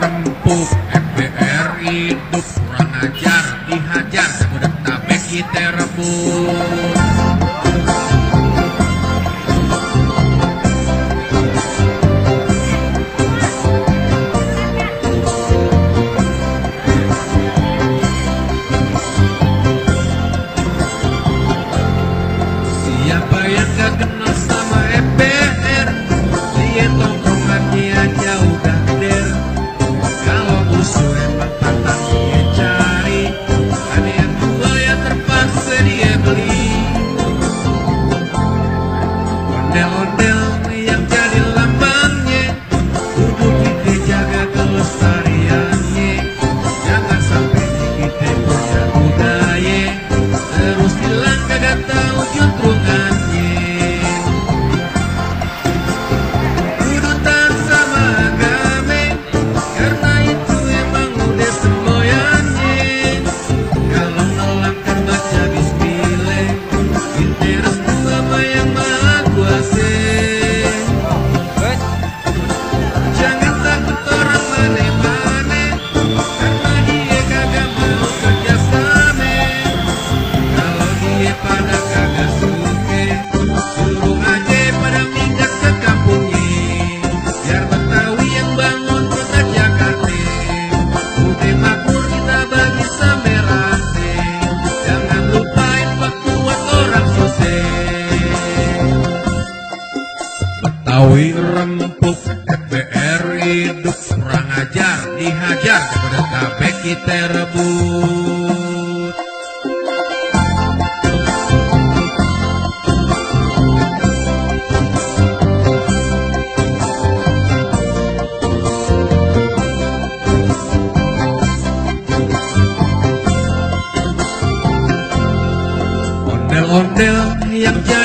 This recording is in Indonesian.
rempuk, MPR hidup kurang ajar, dihajar budak tabek kita rebut. Siapa yang gak kenal sama MPR, dia tongkrongannya aja udah der. Kalau musuh emang pantang dia cari, ada yang tua ya terpaksa dia beli. Ondel-ondel yang jadi lambangnya, kudu kita jaga kelestariannya. Jangan sampai kita punya budaya terus hilang kagak tahu juntrungannya. Urutan sama agama, karena itu emang udah semboyannya. Kalau nolak kan baca bismillah, kita restu sama yang maha kuasa. Jangan takut orang mana-mana, karena dia kagak mau kerjasama. Kalau dia pada kagak suka, suruh aja pada minggat ke kampungnya. Biar Betawi yang bangun kota Jakarta, udah makmur kita bagi sampai rata. Jangan lupain waktu buat orang susah. Betawi rempuk, MPR hidup kurang ajar, dihajar kepada tabek kita rebut. Ondel-ondel yang jadi